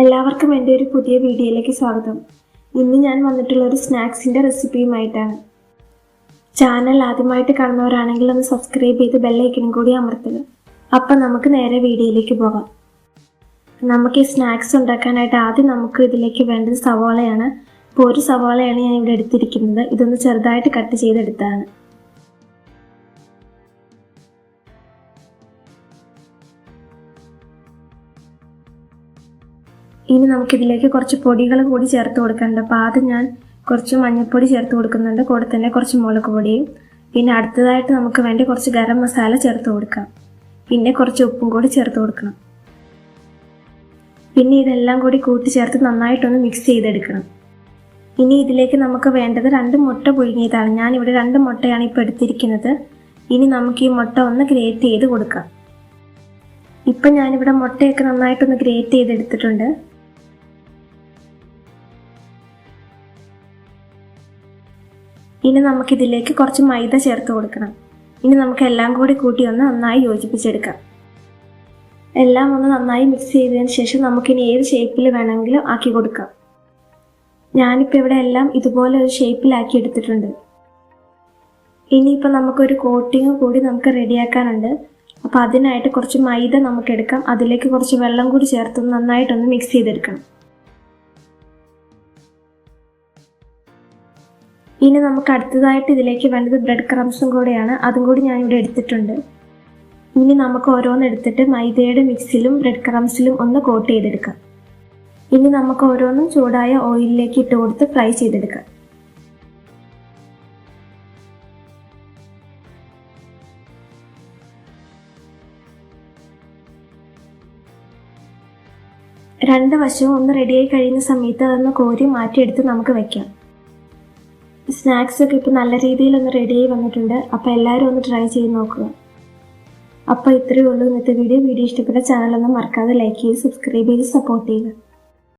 എല്ലാവർക്കും എൻ്റെ ഒരു പുതിയ വീഡിയോയിലേക്ക് സ്വാഗതം. ഇന്ന് ഞാൻ വന്നിട്ടുള്ള ഒരു സ്നാക്സിൻ്റെ റെസിപ്പിയുമായിട്ടാണ്. ചാനൽ ആദ്യമായിട്ട് കാണുന്നവരാണെങ്കിൽ ഒന്ന് സബ്സ്ക്രൈബ് ചെയ്ത് ബെല്ലൈക്കനും കൂടി അമർത്തുക. അപ്പം നമുക്ക് നേരെ വീഡിയോയിലേക്ക് പോകാം. നമുക്ക് ഈ സ്നാക്സ് ഉണ്ടാക്കാനായിട്ട് ആദ്യം നമുക്ക് ഇതിലേക്ക് വേണ്ടത് സവാളയാണ്. ഇപ്പോൾ ഒരു സവാളയാണ് ഞാൻ ഇവിടെ എടുത്തിരിക്കുന്നത്. ഇതൊന്ന് ചെറുതായിട്ട് കട്ട് ചെയ്തെടുത്താണ്. ഇനി നമുക്കിതിലേക്ക് കുറച്ച് പൊടികൾ കൂടി ചേർത്ത് കൊടുക്കുന്നുണ്ട്. അപ്പോൾ ആദ്യം ഞാൻ കുറച്ച് മഞ്ഞൾപ്പൊടി ചേർത്ത് കൊടുക്കുന്നുണ്ട്. കൂടെ തന്നെ കുറച്ച് മുളക് പൊടിയും, പിന്നെ അടുത്തതായിട്ട് നമുക്ക് വേണ്ടി കുറച്ച് ഗരം മസാല ചേർത്ത് കൊടുക്കാം. പിന്നെ കുറച്ച് ഉപ്പും കൂടി ചേർത്ത് കൊടുക്കണം. പിന്നെ ഇതെല്ലാം കൂടി കൂട്ടി ചേർത്ത് നന്നായിട്ടൊന്ന് മിക്സ് ചെയ്തെടുക്കണം. ഇനി ഇതിലേക്ക് നമുക്ക് വേണ്ടത് 2 മുട്ട പുഴുങ്ങിയതാണ്. ഞാനിവിടെ 2 മുട്ടയാണ് ഇപ്പോൾ എടുത്തിരിക്കുന്നത്. ഇനി നമുക്ക് ഈ മുട്ട ഒന്ന് ഗ്രേറ്റ് ചെയ്ത് കൊടുക്കാം. ഇപ്പം ഞാനിവിടെ മുട്ടയൊക്കെ നന്നായിട്ടൊന്ന് ഗ്രേറ്റ് ചെയ്തെടുത്തിട്ടുണ്ട്. ഇനി നമുക്കിതിലേക്ക് കുറച്ച് മൈദ ചേർത്ത് കൊടുക്കണം. ഇനി നമുക്ക് എല്ലാം കൂടി കൂട്ടി ഒന്ന് നന്നായി യോജിപ്പിച്ചെടുക്കാം. എല്ലാം ഒന്ന് നന്നായി മിക്സ് ചെയ്തതിന് ശേഷം നമുക്കിനി ഏത് ഷേപ്പിൽ വേണമെങ്കിലും ആക്കി കൊടുക്കാം. ഞാനിപ്പോൾ ഇവിടെ എല്ലാം ഇതുപോലെ ഒരു ഷേപ്പിലാക്കി എടുത്തിട്ടുണ്ട്. ഇനിയിപ്പോൾ നമുക്കൊരു കോട്ടിങ് കൂടി നമുക്ക് റെഡിയാക്കാനുണ്ട്. അപ്പോൾ അതിനായിട്ട് കുറച്ച് മൈദ നമുക്കെടുക്കാം. അതിലേക്ക് കുറച്ച് വെള്ളം കൂടി ചേർത്ത് നന്നായിട്ടൊന്ന് മിക്സ് ചെയ്തെടുക്കണം. ഇനി നമുക്ക് അടുത്തതായിട്ട് ഇതിലേക്ക് വേണ്ടത് ബ്രെഡ് ക്രംസും കൂടെയാണ്. അതും കൂടി ഞാനിവിടെ എടുത്തിട്ടുണ്ട്. ഇനി നമുക്ക് ഓരോന്ന് എടുത്തിട്ട് മൈദയുടെ മിക്സിലും ബ്രെഡ് ക്രംസിലും ഒന്ന് കോട്ട് ചെയ്തെടുക്കാം. ഇനി നമുക്ക് ഓരോന്നും ചൂടായ ഓയിലിലേക്ക് ഇട്ട് കൊടുത്ത് ഫ്രൈ ചെയ്തെടുക്കാം. രണ്ട് വശവും ഒന്ന് റെഡിയായി കഴിയുന്ന സമയത്ത് അതൊന്ന് കോരി മാറ്റിയെടുത്ത് നമുക്ക് വയ്ക്കാം. സ്നാക്സൊക്കെ ഇപ്പോൾ നല്ല രീതിയിലൊന്ന് റെഡിയായി വന്നിട്ടുണ്ട്. അപ്പോൾ എല്ലാവരും ഒന്ന് ട്രൈ ചെയ്ത് നോക്കുക. അപ്പോൾ ഇത്രയേ ഉള്ളൂ ഇന്നത്തെ വീഡിയോ. ഇഷ്ടപ്പെട്ട ചാനലൊന്നും മറക്കാതെ ലൈക്ക് ചെയ്ത് സബ്സ്ക്രൈബ് ചെയ്ത് സപ്പോർട്ട് ചെയ്യുക.